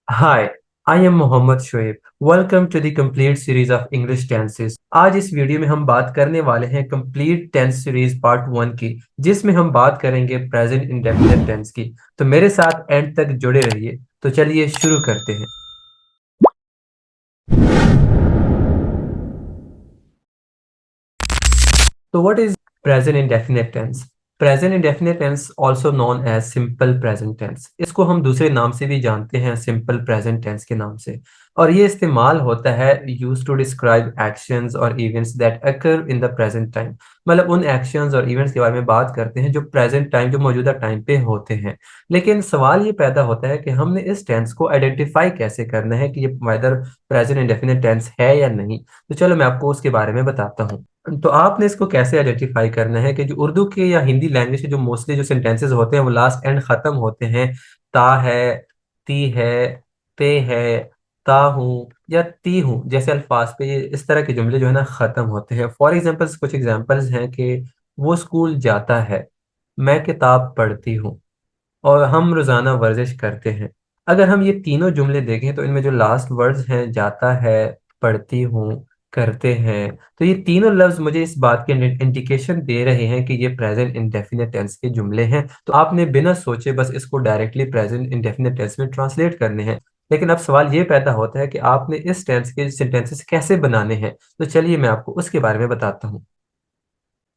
Hi, I am Mohammad Shoaib. Welcome to the complete series of English tenses. आज इस video में हम बात करने वाले हैं कंप्लीट टेंस सीरीज पार्ट 1 की, जिसमें हम बात करेंगे प्रेजेंट इंडेफिनिट टेंस की। तो मेरे साथ एंड तक जुड़े रहिए। तो चलिए शुरू करते हैं। तो what is present indefinite tense? Present indefinite tense also known as simple present tense. इसको हम दूसरे नाम से भी जानते हैं, सिंपल प्रेजेंट टेंस के नाम से। और ये इस्तेमाल होता है यूज टू डिस्क्राइब एक्शंस और events that occur in the present time. मतलब उन एक्शंस और इवेंट्स के बारे में बात करते हैं जो प्रेजेंट टाइम, जो मौजूदा टाइम पे होते हैं। लेकिन सवाल ये पैदा होता है कि हमने इस टेंस को आइडेंटिफाई कैसे करना है कि ये वेदर प्रेजेंट इंडेफिनिट टेंस है या नहीं। तो चलो मैं आपको उसके बारे में बताता हूँ। तो आपने इसको कैसे आइडेंटिफाई करना है कि जो उर्दू के या हिंदी लैंग्वेज के जो मोस्टली जो सेंटेंसेस होते हैं वो लास्ट एंड खत्म होते हैं। ता है, ती है, पे है, ता हूँ या ती हूँ जैसे अल्फाज पे ये इस तरह के जुमले जो है ना खत्म होते हैं। फॉर एग्जांपल्स, कुछ एग्जांपल्स हैं कि वो स्कूल जाता है, मैं किताब पढ़ती हूँ, और हम रोजाना वर्जिश करते हैं। अगर हम ये तीनों जुमले देखें तो इनमें जो लास्ट वर्ड्स हैं, जाता है, पढ़ती हूँ, करते हैं, तो ये तीनों लफ्ज मुझे इस बात के इंडिकेशन दे रहे हैं कि ये प्रेजेंट इंडेफिनिट टेंस के जुमले हैं। तो आपने बिना सोचे बस इसको डायरेक्टली प्रेजेंट इंडेफिनिट टेंस में ट्रांसलेट करने हैं। लेकिन अब सवाल ये पैदा होता है कि आपने इस टेंस के सेंटेंसेस कैसे बनाने हैं। तो चलिए मैं आपको उसके बारे में बताता हूँ।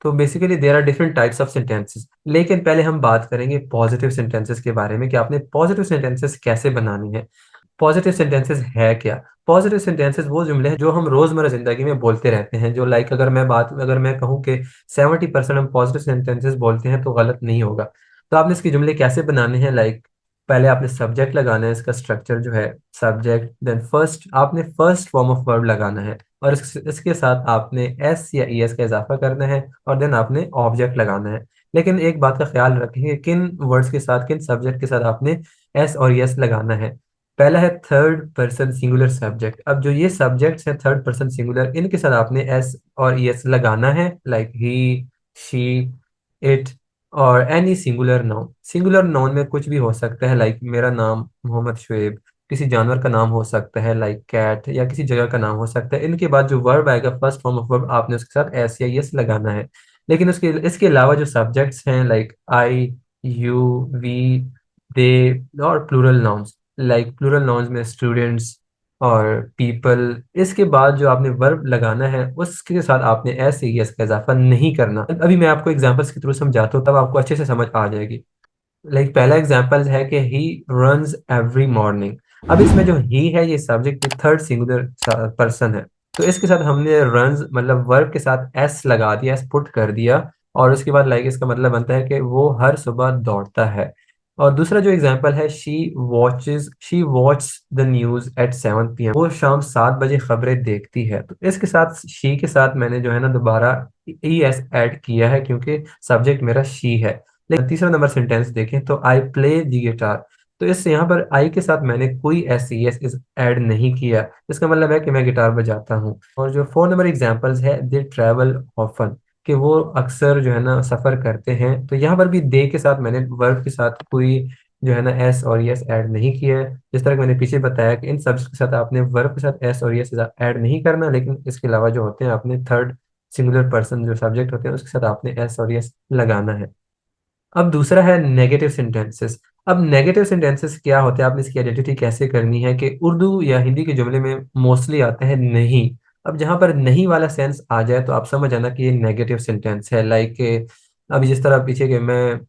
तो basically there are different types of sentences, लेकिन पहले हम बात करेंगे पॉजिटिव सेंटेंसेस के बारे में कि आपने पॉजिटिव सेंटेंसेस कैसे बनाने हैं। पॉजिटिव सेंटेंसेस है क्या? पॉजिटिव सेंटेंसेस वो जुमले हैं जो हम रोजमर्रा जिंदगी में बोलते रहते हैं। जो लाइक अगर मैं कहूँ कि 70% हम पॉजिटिव सेंटेंसेस बोलते हैं तो गलत नहीं होगा। तो आपने इसके जुमले कैसे बनाने हैं? लाइक पहले आपने सब्जेक्ट लगाना है। इसका स्ट्रक्चर जो है, सब्जेक्ट, देन फर्स्ट आपने फर्स्ट फॉर्म ऑफ वर्ब लगाना है, और इसके साथ आपने एस या ई एस का इजाफा करना है, और देन आपने ऑब्जेक्ट लगाना है। लेकिन एक बात का ख्याल रखेंगे, किन वर्ड्स के साथ, किन सब्जेक्ट के साथ आपने एस और यस लगाना है। पहला है थर्ड पर्सन सिंगुलर सब्जेक्ट। अब जो ये सब्जेक्ट्स हैं थर्ड पर्सन सिंगुलर, इनके साथ आपने एस और यस लगाना है, लाइक ही, शी, इट, और any singular noun. Singular noun में कुछ भी हो सकता है, लाइक मेरा नाम मोहम्मद शुएब, किसी जानवर का नाम हो सकता है लाइक कैट, या किसी जगह का नाम हो सकता है। इनके बाद जो वर्ब आएगा, फर्स्ट फॉर्म ऑफ वर्ब, आपने उसके साथ एस या यस लगाना है। लेकिन उसके इसके अलावा जो सब्जेक्ट्स हैं, like I, you, we, they, और plural nouns, like plural nouns में स्टूडेंट्स और पीपल, इसके बाद जो आपने वर्ब लगाना है उसके साथ आपने एस या यस का इजाफा नहीं करना। अभी मैं आपको एग्जांपल्स के थ्रू समझाता हूँ, तब आपको अच्छे से समझ आ जाएगी। लाइक पहला एग्जांपल है कि ही रन्स एवरी मॉर्निंग। अब इसमें जो ही है ये सब्जेक्ट की थर्ड सिंगुलर पर्सन है। तो इसके साथ हमने रन्स मतलब वर्ब के साथ एस लगा दिया, एस पुट कर दिया, और उसके बाद लाइक इसका मतलब बनता है कि वो हर सुबह दौड़ता है। और दूसरा जो एग्जांपल है, she watch the news at 7 p.m, वो शाम 7 बजे खबरें देखती है। तो इसके साथ शी के साथ मैंने जो है ना दोबारा ई एस ऐड किया है, क्योंकि सब्जेक्ट मेरा शी है। लेकिन तीसरा नंबर सेंटेंस देखें तो आई प्ले द गिटार। तो इससे यहाँ पर आई के साथ मैंने कोई एस एस इस ऐड नहीं किया। इसका मतलब है कि मैं गिटार बजाता हूँ। और जो 4 नंबर एग्जांपल्स है, दे ट्रैवल ऑफन, कि वो अक्सर जो है ना सफर करते हैं। तो यहाँ पर भी दे के साथ मैंने वर्ब के साथ कोई जो है ना एस और यस ऐड नहीं किया है। जिस तरह कि मैंने पीछे बताया कि इन सब्जेक्ट के साथ आपने वर्ब के साथ एस और यस ऐड नहीं करना, लेकिन इसके अलावा जो होते हैं आपने थर्ड सिंगुलर पर्सन जो सब्जेक्ट होते हैं उसके साथ आपने एस और यस लगाना है। अब दूसरा है नेगेटिव सेंटेंसेस। अब नेगेटिव सेंटेंसेस क्या होते हैं, आपने इसकी आइडेंटिटी कैसे करनी है? कि उर्दू या हिंदी के जुमले में मोस्टली आता है नहीं। अब जहां पर नहीं वाला सेंस आ जाए तो आप समझ जाना कि ये नेगेटिव सेंटेंस है। लाइक अभी जिस तरह पीछे के मैं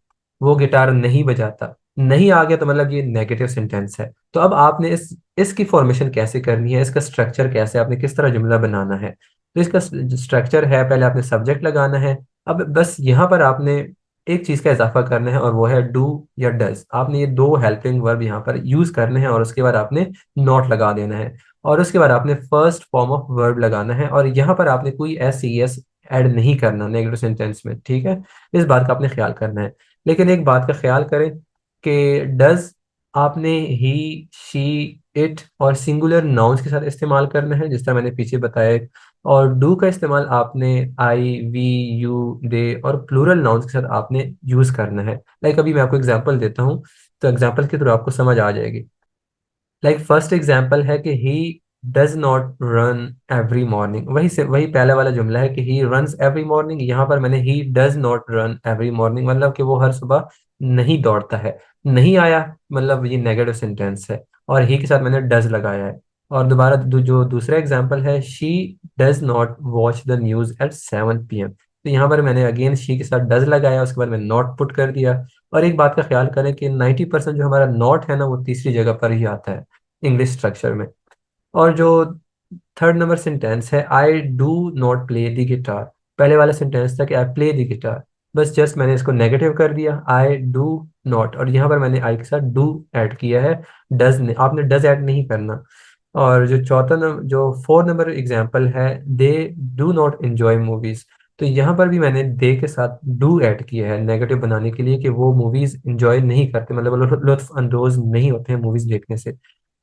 वो गिटार नहीं बजाता, नहीं आ गया तो मतलब ये नेगेटिव सेंटेंस है। तो अब आपने इसकी फॉर्मेशन कैसे करनी है, इसका स्ट्रक्चर कैसे, आपने किस तरह जुमला बनाना है। तो इसका स्ट्रक्चर है, पहले आपने सब्जेक्ट लगाना है। अब बस यहाँ पर आपने एक चीज का इजाफा करना है, और वो है डू या डज। आपने ये दो हेल्पिंग वर्ब यहाँ पर यूज करने हैं, और उसके बाद आपने नॉट लगा देना है, और उसके बाद आपने फर्स्ट फॉर्म ऑफ वर्ब लगाना है, और यहाँ पर आपने कोई एस सी एस ऐड नहीं करना नेगेटिव सेंटेंस में। ठीक है, इस बात का आपने ख्याल करना है। लेकिन एक बात का ख्याल करें कि डज आपने ही, शी, इट और सिंगुलर नाउन्स के साथ इस्तेमाल करना है, जिस तरह मैंने पीछे बताया। और डू का इस्तेमाल आपने आई, वी, यू, दे और प्लूरल नाउन्स के साथ आपने यूज करना है। लाइक अभी मैं आपको एग्जांपल देता हूँ, तो एग्जांपल के थ्रू आपको समझ आ जाएगी। लाइक फर्स्ट एग्जाम्पल है कि he does not run every morning, वही पहला वाला जुमला है कि ही रन्स एवरी मॉर्निंग। यहाँ पर मैंने he does not run every morning मतलब कि वो हर सुबह नहीं दौड़ता है। नहीं आया मतलब ये नेगेटिव सेंटेंस है, और ही के साथ मैंने डज लगाया है। और दोबारा जो दूसरा एग्जाम्पल है, she does not watch the news at 7 PM, तो यहाँ पर मैंने अगेन शी के साथ डज लगाया, उसके बाद मैंने नॉट पुट कर दिया। और एक बात का ख्याल करें कि 90% जो हमारा नॉट है ना, वो तीसरी जगह पर ही आता है इंग्लिश स्ट्रक्चर में। और जो थर्ड नंबर सेंटेंस है, I do not play the guitar, पहले वाला सेंटेंस था कि आई प्ले द गिटार, बस जस्ट मैंने इसको नेगेटिव कर दिया, आई डू नॉट, और यहाँ पर मैंने आई के साथ डू ऐड किया है। डज ने आपने डज ऐड नहीं करना। और जो जो 4 नंबर एग्जाम्पल है, they do not enjoy movies, तो यहाँ पर भी मैंने दे के साथ डू ऐड किया है नेगेटिव बनाने के लिए कि वो मूवीज एंजॉय नहीं करते, मतलब वो लुत्फ अंदोज नहीं होते हैं मूवीज देखने से।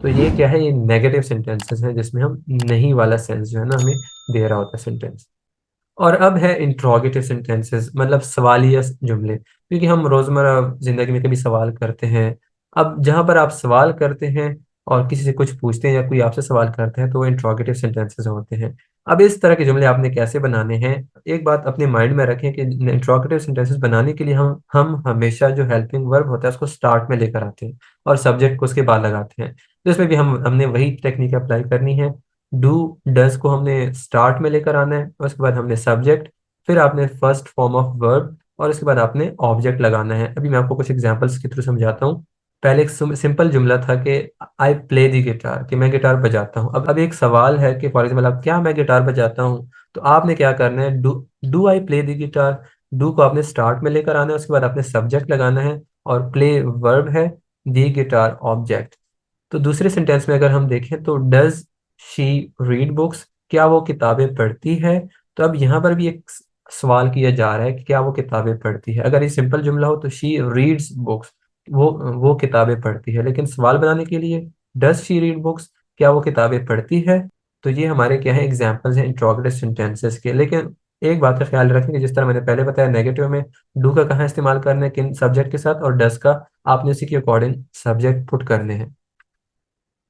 तो ये क्या है, ये नेगेटिव सेंटेंसेस हैं जिसमें हम नहीं वाला सेंस जो है ना हमें दे रहा होता है सेंटेंस। और अब है इंट्रोगेटिव सेंटेंसेस, मतलब सवालिया जुमले, क्योंकि हम रोजमर्रा जिंदगी में कभी सवाल करते हैं। अब जहां पर आप सवाल करते हैं और किसी से कुछ पूछते हैं या कोई आपसे सवाल करते हैं, तो वो इंट्रोगेटिव सेंटेंसेस होते हैं। अब इस तरह के जुमले आपने कैसे बनाने हैं, एक बात अपने माइंड में रखें कि इंट्रोगेटिव सेंटेंसेस बनाने के लिए हम हमेशा जो हेल्पिंग वर्ब होता है उसको स्टार्ट में लेकर आते हैं और सब्जेक्ट को उसके बाद लगाते हैं। तो इसमें भी हमने वही टेक्निक अप्लाई करनी है। डू डज को हमने स्टार्ट में लेकर आना है, उसके बाद हमने सब्जेक्ट, फिर आपने फर्स्ट फॉर्म ऑफ वर्ब, और उसके बाद आपने ऑब्जेक्ट लगाना है। अभी मैं आपको कुछ एग्जांपल्स के थ्रू समझाता हूँ। पहले एक सिंपल जुमला था कि आई प्ले द गिटार, कि मैं गिटार बजाता हूँ। अब एक सवाल है कि फॉर एग्जाम्पल आप, क्या मैं गिटार बजाता हूँ, तो आपने क्या करना है, do I play the guitar, do को आपने स्टार्ट में लेकर आना है, उसके बाद आपने सब्जेक्ट लगाना है, और प्ले वर्ब है, द गिटार ऑब्जेक्ट। तो दूसरे सेंटेंस में अगर हम देखें तो डज शी रीड बुक्स, क्या वो किताबें पढ़ती है। तो अब यहाँ पर भी एक सवाल किया जा रहा है कि क्या वो किताबें पढ़ती है। अगर ये सिंपल जुमला हो तो शी रीड्स बुक्स, वो किताबें पढ़ती है, लेकिन सवाल बनाने के लिए डज शी रीड बुक्स, क्या वो किताबें पढ़ती है। तो ये हमारे क्या है, एग्जाम्पल्स हैं इंट्रोगेटिव सेंटेंसेस के। लेकिन एक बात का ख्याल रखें कि जिस तरह मैंने पहले बताया, नेगेटिव में डू का कहाँ इस्तेमाल करना है, किन सब्जेक्ट के साथ, और डज का आपने उसी के अकॉर्डिंग सब्जेक्ट पुट करने हैं।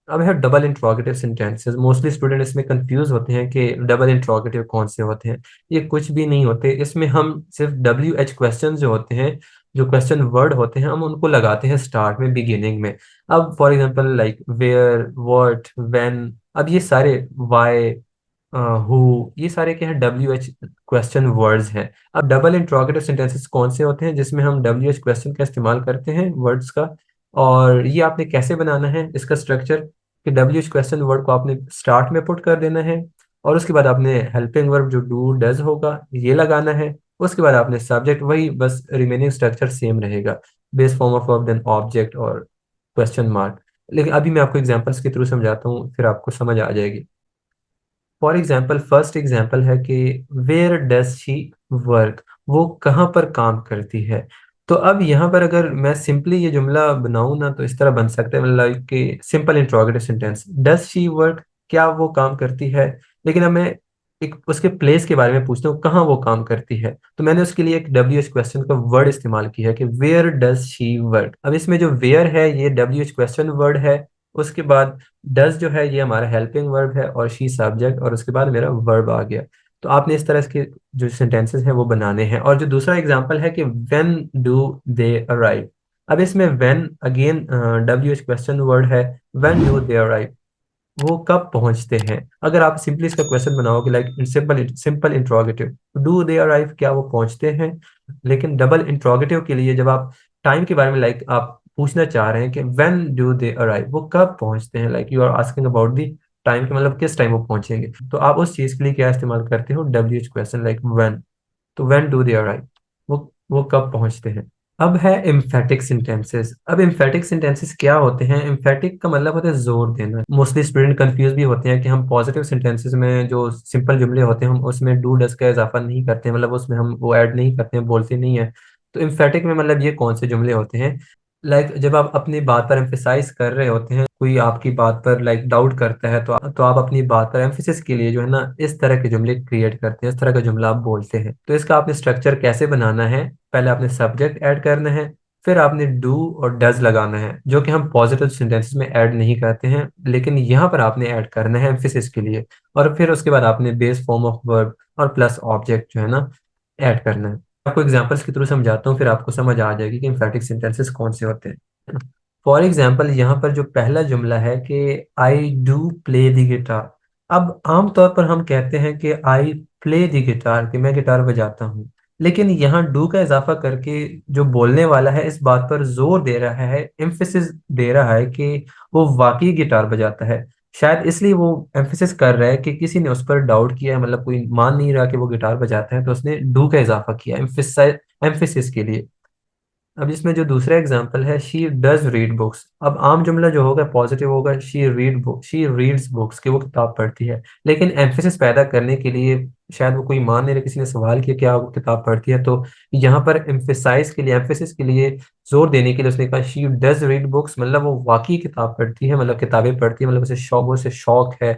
अब है double interrogative sentences. Mostly student इसमें कंफ्यूज होते हैं कि डबल इंट्रोगेटिव कौन से होते हैं। ये कुछ भी नहीं होते, इसमें हम सिर्फ WH क्वेश्चन जो होते हैं, जो क्वेश्चन वर्ड होते हैं, हम उनको लगाते हैं स्टार्ट में, बिगिनिंग में। अब for example like where, what, when, अब ये सारे वाई, हु, ये सारे क्या है, WH क्वेश्चन वर्ड्स हैं। अब डबल इंट्रोगेटिव सेंटेंसेस कौन से होते हैं, जिसमें हम WH क्वेश्चन का इस्तेमाल करते हैं वर्ड्स का। और ये आपने कैसे बनाना है, इसका स्ट्रक्चर, कि WH क्वेश्चन वर्ड को आपने स्टार्ट में पुट कर देना है, और उसके बाद आपने हेल्पिंग वर्ब जो डू डज होगा ये लगाना है। उसके बाद आपने सब्जेक्ट, वही बस रिमेनिंग स्ट्रक्चर सेम रहेगा, base form of verb then object और क्वेश्चन मार्क। लेकिन अभी मैं आपको एग्जांपल्स के थ्रू समझाता हूँ, फिर आपको समझ आ जाएगी। फॉर एग्जाम्पल फर्स्ट एग्जाम्पल है कि वेयर डज शी वर्क, वो कहाँ पर काम करती है। तो अब यहाँ पर अगर मैं सिंपली ये जुमला बनाऊं ना, तो इस तरह बन सकता है, मतलब कि simple interrogative sentence, does she work, क्या वो काम करती है। लेकिन अब मैं एक उसके प्लेस के बारे में पूछता हूँ, कहाँ वो काम करती है, तो मैंने उसके लिए एक WH क्वेश्चन का वर्ड इस्तेमाल किया है कि वेयर डज शी वर्क। अब इसमें जो वेयर है ये WH क्वेश्चन वर्ड है, उसके बाद डज जो है ये हमारा हेल्पिंग वर्ब है, और शी सब्जेक्ट, और उसके बाद मेरा वर्ब आ गया। तो आपने इस तरह के जो सेंटेंसेस हैं वो बनाने हैं। और जो दूसरा एग्जांपल है कि व्हेन डू दे अराइव, अब इसमें when again WH question word है, व्हेन डू दे अराइव, वो कब पहुंचते हैं। अगर आप सिंपली इसका क्वेश्चन बनाओगे like simple simple interrogative, do they arrive, क्या वो पहुंचते हैं। लेकिन डबल इंट्रोगेटिव के लिए जब आप टाइम के बारे में लाइक आप पूछना चाह रहे हैं कि व्हेन डू दे अराइव, वो कब पहुंचते हैं, like you are asking about the time, के मतलब किस टाइम वो पहुंचेंगे, तो आप उस चीज के लिए क्या इस्तेमाल करते हो, WH क्वेश्चन लाइक व्हेन। तो व्हेन डू दे अराइव, वो कब पहुंचते हैं। अब है इम्फेटिक सेंटेंसेस। अब इम्फेटिक सेंटेंसेस क्या होते हैं, इम्फेटिक का मतलब होता है जोर देना। मोस्टली स्टूडेंट कंफ्यूज भी होते हैं कि हम पॉजिटिव सेंटेंसेस में जो सिंपल जुमले होते हैं हम उसमें डू डज का इजाफा नहीं करते हैं, मतलब उसमें हम वो ऐड नहीं करते हैं, बोलते नहीं है। तो इम्फेटिक में मतलब ये कौन से जुमले होते हैं, लाइक जब आप अपनी बात पर एम्फेसाइज कर रहे होते हैं, कोई आपकी बात पर लाइक डाउट करता है, तो आप अपनी बात पर एम्फेसिस के लिए जो है ना इस तरह के जुमले क्रिएट करते हैं, इस तरह का जुमला आप बोलते हैं। तो इसका आपने स्ट्रक्चर कैसे बनाना है, पहले आपने सब्जेक्ट ऐड करना है, फिर आपने डू और डज लगाना है, जो कि हम पॉजिटिव सेंटेंसेस में ऐड नहीं करते हैं, लेकिन यहाँ पर आपने ऐड करना है एम्फेसिस के लिए। और फिर उसके बाद आपने बेस फॉर्म ऑफ वर्ब और प्लस ऑब्जेक्ट जो है ना ऐड करना है। आपको एग्जांपल्स के थ्रू समझाता हूँ, फिर आपको समझ आ जाएगी कि एम्फेटिक सेंटेंसेस कौन से होते हैं। फॉर एग्जाम्पल यहाँ पर जो पहला जुमला है कि I do play the guitar. अब आमतौर पर हम कहते हैं कि आई प्ले द गिटार, कि मैं गिटार बजाता हूँ। लेकिन यहाँ डू का इजाफा करके जो बोलने वाला है इस बात पर जोर दे रहा है, एम्फेसिस दे रहा है कि वो वाकई गिटार बजाता है। शायद इसलिए वो एम्फेसिस कर रहा है कि किसी ने उस पर डाउट किया है, मतलब कोई मान नहीं रहा कि वो गिटार बजाता है, तो उसने डू का इजाफा किया एम्फेसिस के लिए। अब इसमें जो दूसरा एग्जांपल है, शी डज रीड बुक्स। अब आम जुमला जो होगा पॉजिटिव होगा, शी रीड्स बुक्स, कि वो किताब पढ़ती है। लेकिन एम्फेसिस पैदा करने के लिए, शायद वो कोई मान नहीं रहा, किसी ने सवाल किया क्या वो किताब पढ़ती है, तो यहाँ पर एम्फेसाइज के लिए, एम्फेसिस के लिए जोर देने के लिए उसने कहा शी डज रीड बुक्स, मतलब वो वाकई किताब पढ़ती है, मतलब किताबें पढ़ती है, मतलब उसे शौक है,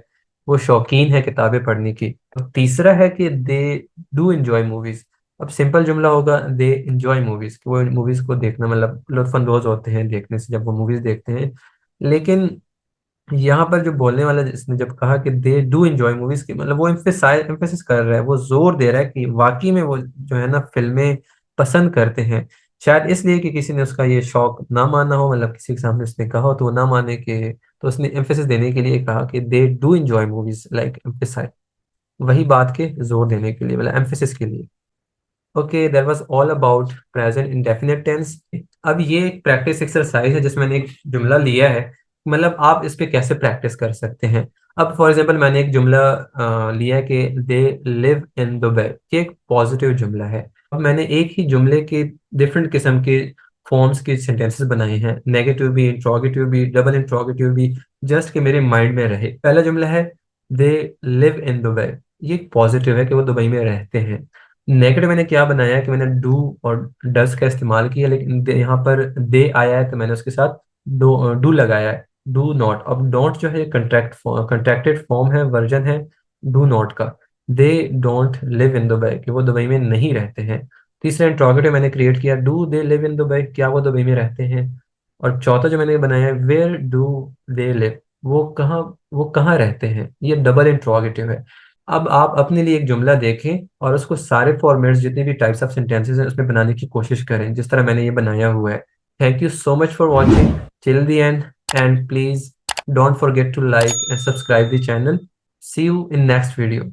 वो शौकीन है किताबें पढ़ने की। और तीसरा है कि दे डू एंजॉय मूवीज। अब सिंपल जुमला होगा दे एंजॉय मूवीज, वो मूवीज को देखना मतलब लुत्फानंदोज होते हैं देखने से जब वो मूवीज देखते हैं। लेकिन यहाँ पर जो बोलने वाला जिसने जब कहा कि दे डू एंजॉय मूवीज की, मतलब वो एम्फेसिस कर रहा है, वो जोर दे रहा है कि वाकई में वो जो है ना फिल्में पसंद करते हैं। शायद इसलिए कि किसी ने उसका ये शौक ना माना हो, मतलब किसी के सामने उसने कहा हो तो वो ना माने के, तो उसने एम्फेसिस देने के लिए कहा कि they do enjoy movies, like emphasise, वही बात के जोर देने के लिए, मतलब एम्फेसिस के लिए। Okay, that was all about present indefinite tense. अब ये एक प्रैक्टिस एक्सरसाइज है जिसमें मैंने एक जुमला लिया है, मतलब आप इस पे कैसे प्रैक्टिस कर सकते हैं। अब फॉर एग्जांपल मैंने एक जुमला लिया है कि दे लिव इन दुबई, ये एक पॉजिटिव जुमला है। अब मैंने एक ही जुमले के डिफरेंट किस्म के फॉर्म्स के सेंटेंसेस बनाए हैं, नेगेटिव भी, इंट्रोगेटिव भी, डबल इंट्रोगेटिव भी, जस्ट कि मेरे माइंड में रहे। पहला जुमला है दे लिव इन दुबई, ये पॉजिटिव है कि वो दुबई में रहते हैं। नेगेटिव मैंने क्या बनाया है कि मैंने डू और डस का इस्तेमाल किया, लेकिन यहाँ पर दे आया है तो मैंने उसके साथ डू लगाया है, डू नॉट। अब डोंट जो है कंट्रैक्टेड फॉर्म है, वर्जन है डू नॉट का। They don't live in Dubai, कि वो दुबई में नहीं रहते हैं। तीसरा इंट्रोगेटिव मैंने क्रिएट किया, do they live in Dubai, क्या वो दुबई में रहते हैं। और चौथा जो मैंने बनाया है, वेयर डू दे लिव, वो कहाँ रहते हैं, ये डबल इंट्रोगेटिव है। अब आप अपने लिए एक जुमला देखें और उसको सारे फॉर्मेट्स जितने भी टाइप्स ऑफ सेंटेंसेस हैं उसमें बनाने की कोशिश करें जिस तरह मैंने ये बनाया हुआ है। Thank you so much for watching till the end, and please don't forget to like and subscribe the channel. See you in next video.